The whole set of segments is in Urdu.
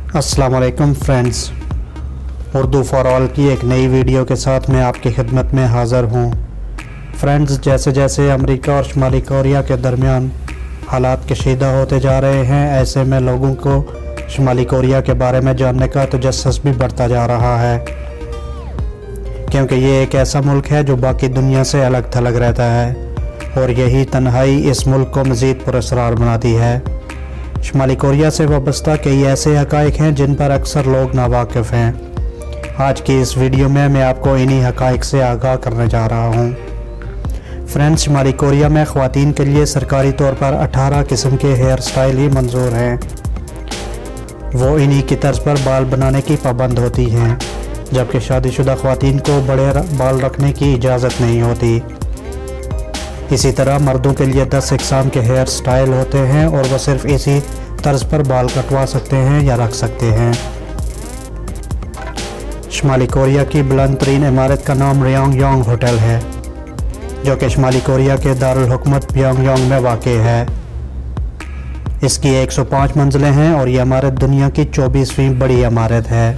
السلام علیکم فرینڈز، اردو فار آل کی ایک نئی ویڈیو کے ساتھ میں آپ کی خدمت میں حاضر ہوں۔ فرینڈز، جیسے جیسے امریکہ اور شمالی کوریا کے درمیان حالات کشیدہ ہوتے جا رہے ہیں، ایسے میں لوگوں کو شمالی کوریا کے بارے میں جاننے کا تجسس بھی بڑھتا جا رہا ہے، کیونکہ یہ ایک ایسا ملک ہے جو باقی دنیا سے الگ تھلگ رہتا ہے، اور یہی تنہائی اس ملک کو مزید پراسرار بناتی ہے۔ شمالی کوریا سے وابستہ کئی ایسے حقائق ہیں جن پر اکثر لوگ ناواقف ہیں۔ آج کی اس ویڈیو میں آپ کو انہی حقائق سے آگاہ کرنے جا رہا ہوں۔ فرینڈز، شمالی کوریا میں خواتین کے لیے سرکاری طور پر 18 قسم کے ہیئر سٹائل ہی منظور ہیں۔ وہ انہی کی طرز پر بال بنانے کی پابند ہوتی ہیں، جبکہ شادی شدہ خواتین کو بڑے بال رکھنے کی اجازت نہیں ہوتی۔ اسی طرح مردوں کے لیے 10 اقسام کے ہیئر سٹائل ہوتے ہیں، اور وہ صرف اسی طرز پر بال کٹوا سکتے ہیں یا رکھ سکتے ہیں۔ شمالی کوریا کی بلند ترین عمارت کا نام ریانگ یانگ ہوٹل ہے، جو کہ شمالی کوریا کے دارالحکومت پیونگ یانگ میں واقع ہے۔ اس کی 105 منزلیں ہیں، اور یہ عمارت دنیا کی 24ویں بڑی عمارت ہے۔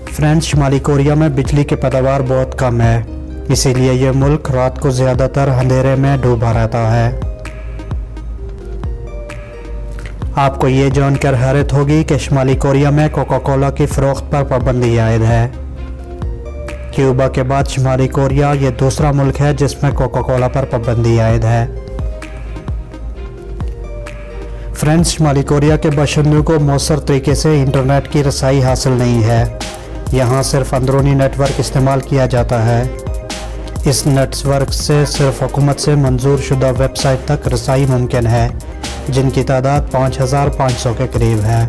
فرینڈز، شمالی کوریا میں بجلی کی پیداوار بہت کم ہے، اسی لیے یہ ملک رات کو زیادہ تر اندھیرے میں ڈوبا رہتا ہے۔ آپ کو یہ جان کر حیرت ہوگی کہ شمالی کوریا میں کوکا کولا کی فروخت پر پابندی عائد ہے۔ کیوبا کے بعد شمالی کوریا یہ دوسرا ملک ہے جس میں کوکا کولا پر پابندی عائد ہے۔ فرینڈز، شمالی کوریا کے باشندوں کو مؤثر طریقے سے انٹرنیٹ کی رسائی حاصل نہیں ہے۔ یہاں صرف اندرونی نیٹ ورک استعمال کیا جاتا ہے۔ اس نیٹ ورک سے صرف حکومت سے منظور شدہ ویب سائٹ تک رسائی ممکن ہے، جن کی تعداد 5500 کے قریب ہے۔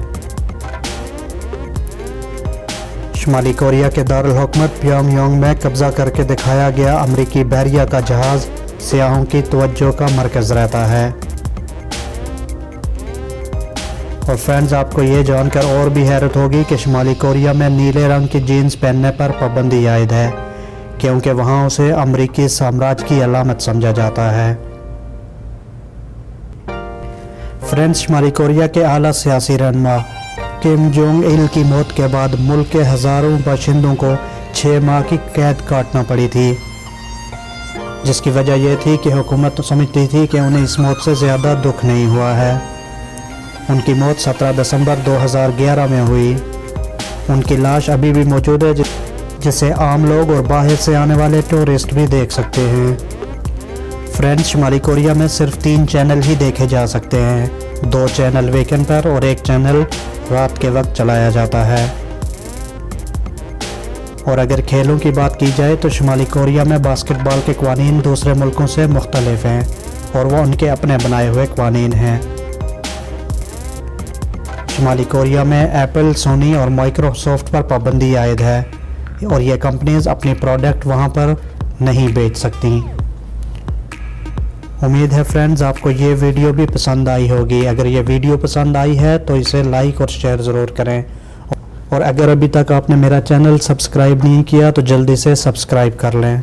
شمالی کوریا کے دارالحکومت پیونگ یانگ میں قبضہ کر کے دکھایا گیا امریکی بحریہ کا جہاز سیاحوں کی توجہ کا مرکز رہتا ہے۔ اور فرینڈز، آپ کو یہ جان کر اور بھی حیرت ہوگی کہ شمالی کوریا میں نیلے رنگ کی جینز پہننے پر پابندی عائد ہے، کیونکہ وہاں اسے امریکی سامراج کی علامت سمجھا جاتا ہے۔ فرینڈز، شمالی کوریا کے اعلیٰ سیاسی رہنما کم جونگ ایل کی موت کے بعد ملک کے ہزاروں باشندوں کو 6 ماہ کی قید کاٹنا پڑی تھی، جس کی وجہ یہ تھی کہ حکومت سمجھتی تھی کہ انہیں اس موت سے زیادہ دکھ نہیں ہوا ہے۔ ان کی موت 17 دسمبر 2011 میں ہوئی۔ ان کی لاش ابھی بھی موجود ہے، جسے عام لوگ اور باہر سے آنے والے ٹورسٹ بھی دیکھ سکتے ہیں۔ فرینڈز، شمالی کوریا میں صرف 3 چینل ہی دیکھے جا سکتے ہیں، 2 چینل ویکینڈ پر اور 1 چینل رات کے وقت چلایا جاتا ہے۔ اور اگر کھیلوں کی بات کی جائے تو شمالی کوریا میں باسکٹ بال کے قوانین دوسرے ملکوں سے مختلف ہیں، اور وہ ان کے اپنے بنائے ہوئے قوانین ہیں۔ شمالی کوریا میں ایپل، سونی اور مائیکروسافٹ پر پابندی عائد ہے، اور یہ کمپنیز اپنی پروڈکٹ وہاں پر نہیں بیچ سکتی۔ امید ہے فرینڈز آپ کو یہ ویڈیو بھی پسند آئی ہوگی۔ اگر یہ ویڈیو پسند آئی ہے تو اسے لائک اور شیئر ضرور کریں، اور اگر ابھی تک آپ نے میرا چینل سبسکرائب نہیں کیا تو جلدی سے سبسکرائب کر لیں۔